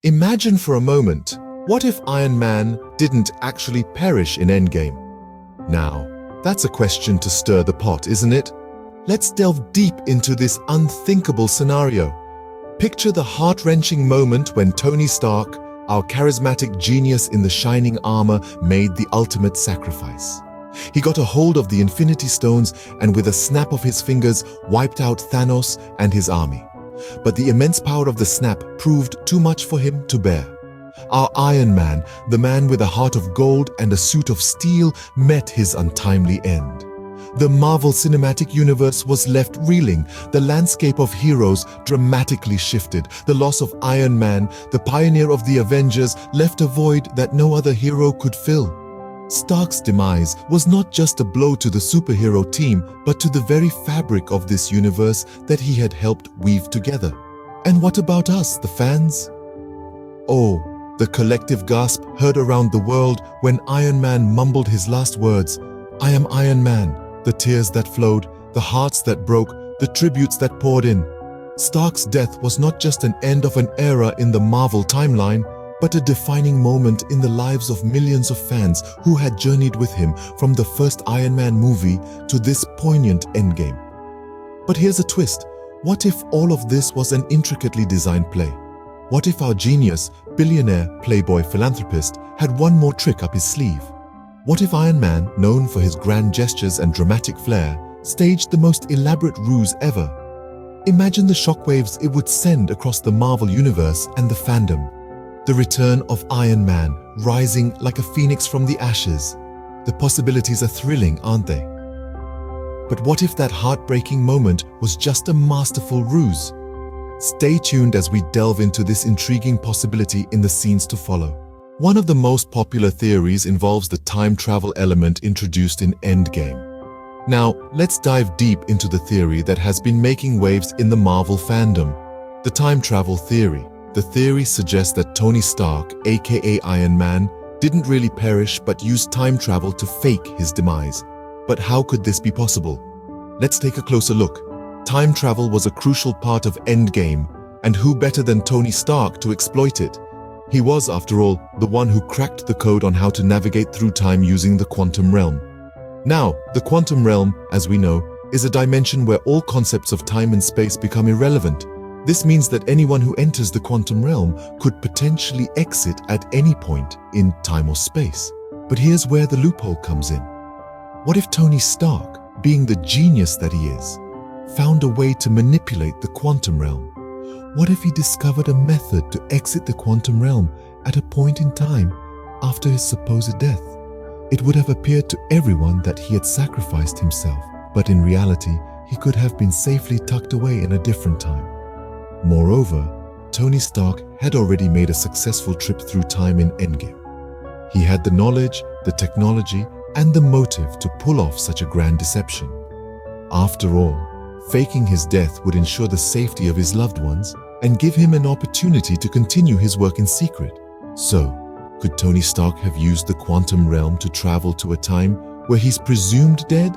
Imagine for a moment, what if Iron Man didn't actually perish in Endgame? Now, that's a question to stir the pot, isn't it? Let's delve deep into this unthinkable scenario. Picture the heart-wrenching moment when Tony Stark, our charismatic genius in the shining armor, made the ultimate sacrifice. He got a hold of the Infinity Stones and with a snap of his fingers wiped out Thanos and his army. But the immense power of the snap proved too much for him to bear. Our Iron Man, the man with a heart of gold and a suit of steel, met his untimely end. The Marvel Cinematic Universe was left reeling. The landscape of heroes dramatically shifted. The loss of Iron Man, the pioneer of the Avengers, left a void that no other hero could fill. Stark's demise was not just a blow to the superhero team, but to the very fabric of this universe that he had helped weave together. And what about us, the fans? Oh, the collective gasp heard around the world when Iron Man mumbled his last words. "I am Iron Man." The tears that flowed, the hearts that broke, the tributes that poured in. Stark's death was not just an end of an era in the Marvel timeline, but a defining moment in the lives of millions of fans who had journeyed with him from the first Iron Man movie to this poignant Endgame. But here's a twist. What if all of this was an intricately designed play? What if our genius, billionaire, playboy philanthropist had one more trick up his sleeve? What if Iron Man, known for his grand gestures and dramatic flair, staged the most elaborate ruse ever? Imagine the shockwaves it would send across the Marvel Universe and the fandom. The return of Iron Man, rising like a phoenix from the ashes. The possibilities are thrilling, aren't they? But what if that heartbreaking moment was just a masterful ruse? Stay tuned as we delve into this intriguing possibility in the scenes to follow. One of the most popular theories involves the time travel element introduced in Endgame. Now, let's dive deep into the theory that has been making waves in the Marvel fandom. The time travel theory. The theory suggests that Tony Stark, aka Iron Man, didn't really perish but used time travel to fake his demise. But how could this be possible? Let's take a closer look. Time travel was a crucial part of Endgame, and who better than Tony Stark to exploit it? He was, after all, the one who cracked the code on how to navigate through time using the quantum realm. Now, the quantum realm, as we know, is a dimension where all concepts of time and space become irrelevant. This means that anyone who enters the quantum realm could potentially exit at any point in time or space. But here's where the loophole comes in. What if Tony Stark, being the genius that he is, found a way to manipulate the quantum realm? What if he discovered a method to exit the quantum realm at a point in time after his supposed death? It would have appeared to everyone that he had sacrificed himself, but in reality, he could have been safely tucked away in a different time. Moreover, Tony Stark had already made a successful trip through time in Endgame. He had the knowledge, the technology, and the motive to pull off such a grand deception. After all, faking his death would ensure the safety of his loved ones and give him an opportunity to continue his work in secret. So, could Tony Stark have used the quantum realm to travel to a time where he's presumed dead?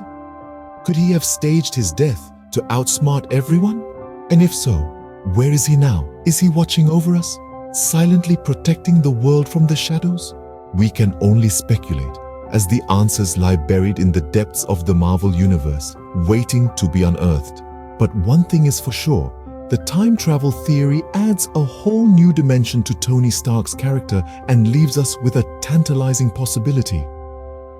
Could he have staged his death to outsmart everyone? And if so, where is he now? Is he watching over us, silently protecting the world from the shadows? We can only speculate, as the answers lie buried in the depths of the Marvel Universe, waiting to be unearthed. But one thing is for sure, the time travel theory adds a whole new dimension to Tony Stark's character and leaves us with a tantalizing possibility.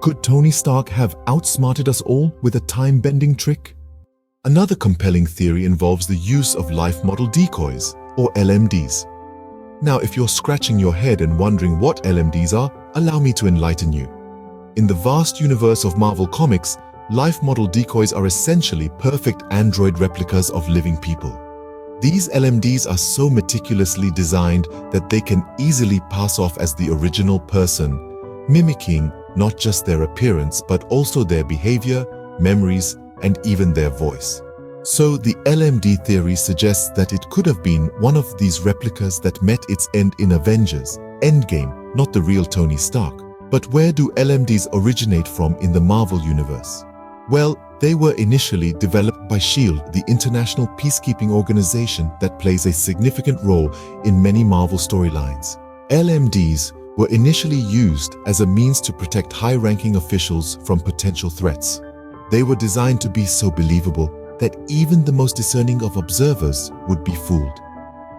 Could Tony Stark have outsmarted us all with a time-bending trick? Another compelling theory involves the use of life model decoys, or LMDs. Now, if you're scratching your head and wondering what LMDs are, allow me to enlighten you. In the vast universe of Marvel Comics, life model decoys are essentially perfect android replicas of living people. These LMDs are so meticulously designed that they can easily pass off as the original person, mimicking not just their appearance but also their behavior, memories, and even their voice. So the LMD theory suggests that it could have been one of these replicas that met its end in Avengers Endgame, not the real Tony Stark. But where do LMDs originate from in the Marvel Universe? Well, They were initially developed by SHIELD, the international peacekeeping organization that plays a significant role in many Marvel storylines. LMDs were initially used as a means to protect high-ranking officials from potential threats. They were designed to be so believable that even the most discerning of observers would be fooled.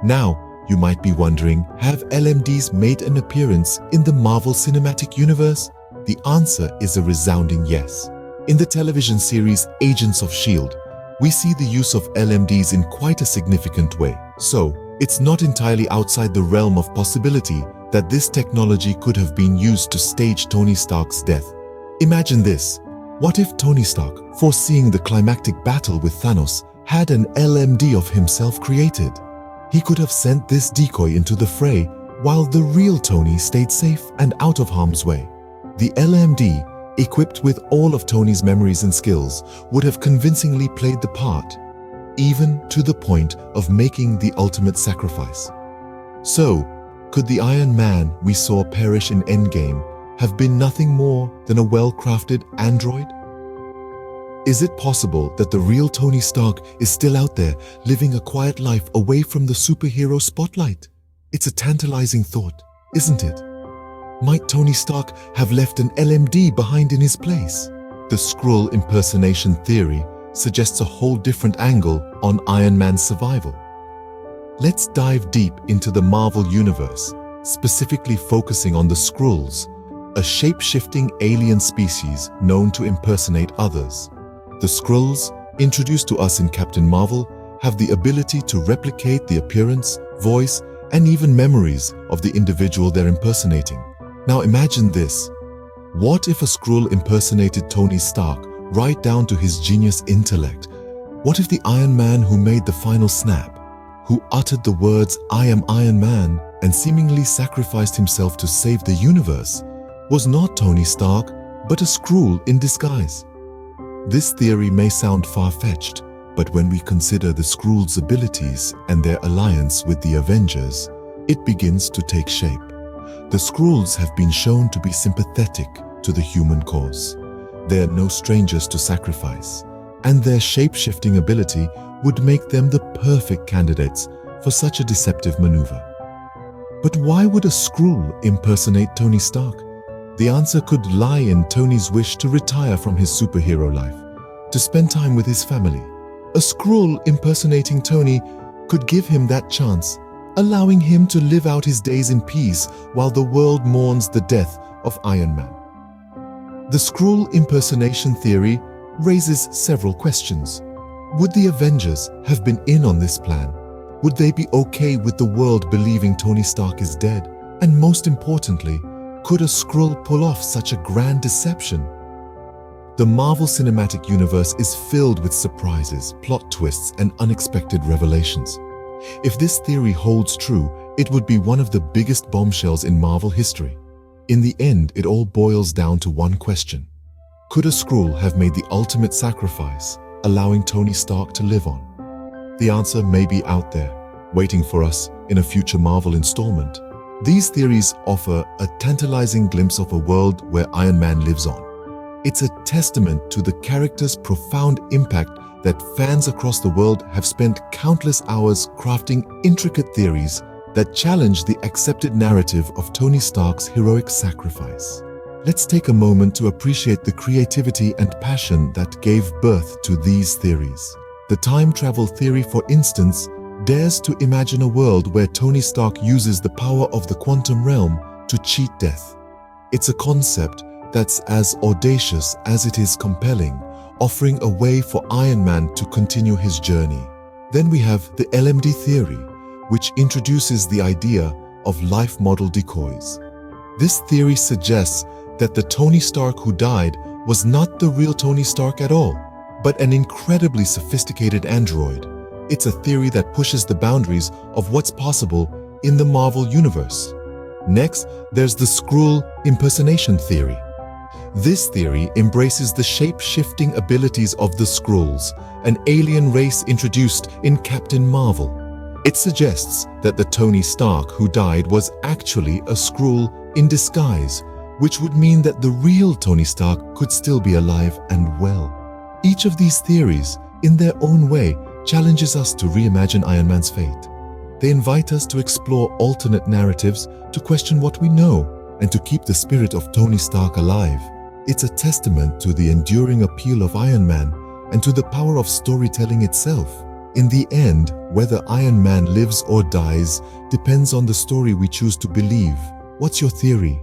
Now, you might be wondering, have LMDs made an appearance in the Marvel Cinematic Universe? The answer is a resounding yes. In the television series Agents of S.H.I.E.L.D., we see the use of LMDs in quite a significant way. So, it's not entirely outside the realm of possibility that this technology could have been used to stage Tony Stark's death. Imagine this. What if Tony Stark, foreseeing the climactic battle with Thanos, had an LMD of himself created? He could have sent this decoy into the fray while the real Tony stayed safe and out of harm's way. The LMD, equipped with all of Tony's memories and skills, would have convincingly played the part, even to the point of making the ultimate sacrifice. So, could the Iron Man we saw perish in Endgame have been nothing more than a well-crafted android? Is it possible that the real Tony Stark is still out there, living a quiet life away from the superhero spotlight? It's a tantalizing thought, isn't it? Might Tony Stark have left an LMD behind in his place? The Skrull impersonation theory suggests a whole different angle on Iron Man's survival. Let's dive deep into the Marvel Universe, specifically focusing on the Skrulls, a shape-shifting alien species known to impersonate others. The Skrulls, introduced to us in Captain Marvel, have the ability to replicate the appearance, voice, and even memories of the individual they're impersonating. Now imagine this. What if a Skrull impersonated Tony Stark right down to his genius intellect? What if the Iron Man who made the final snap, who uttered the words, "I am Iron Man," and seemingly sacrificed himself to save the universe, was not Tony Stark, but a Skrull in disguise? This theory may sound far-fetched, but when we consider the Skrull's abilities and their alliance with the Avengers, it begins to take shape. The Skrulls have been shown to be sympathetic to the human cause. They are no strangers to sacrifice, and their shape-shifting ability would make them the perfect candidates for such a deceptive maneuver. But why would a Skrull impersonate Tony Stark? The answer could lie in Tony's wish to retire from his superhero life, to spend time with his family. A Skrull impersonating Tony could give him that chance, allowing him to live out his days in peace while the world mourns the death of Iron Man. The Skrull impersonation theory raises several questions. Would the Avengers have been in on this plan? Would they be okay with the world believing Tony Stark is dead? And most importantly, could a Skrull pull off such a grand deception? The Marvel Cinematic Universe is filled with surprises, plot twists, and unexpected revelations. If this theory holds true, it would be one of the biggest bombshells in Marvel history. In the end, it all boils down to one question. Could a Skrull have made the ultimate sacrifice, allowing Tony Stark to live on? The answer may be out there, waiting for us in a future Marvel installment. These theories offer a tantalizing glimpse of a world where Iron Man lives on. It's a testament to the character's profound impact that fans across the world have spent countless hours crafting intricate theories that challenge the accepted narrative of Tony Stark's heroic sacrifice. Let's take a moment to appreciate the creativity and passion that gave birth to these theories. The time travel theory, for instance, dares to imagine a world where Tony Stark uses the power of the quantum realm to cheat death. It's a concept that's as audacious as it is compelling, offering a way for Iron Man to continue his journey. Then we have the LMD theory, which introduces the idea of life model decoys. This theory suggests that the Tony Stark who died was not the real Tony Stark at all, but an incredibly sophisticated android. It's a theory that pushes the boundaries of what's possible in the Marvel Universe. Next, there's the Skrull impersonation theory. This theory embraces the shape-shifting abilities of the Skrulls, an alien race introduced in Captain Marvel. It suggests that the Tony Stark who died was actually a Skrull in disguise, which would mean that the real Tony Stark could still be alive and well. Each of these theories, in their own way, challenges us to reimagine Iron Man's fate. They invite us to explore alternate narratives, to question what we know, and to keep the spirit of Tony Stark alive. It's a testament to the enduring appeal of Iron Man and to the power of storytelling itself. In the end, whether Iron Man lives or dies depends on the story we choose to believe. What's your theory?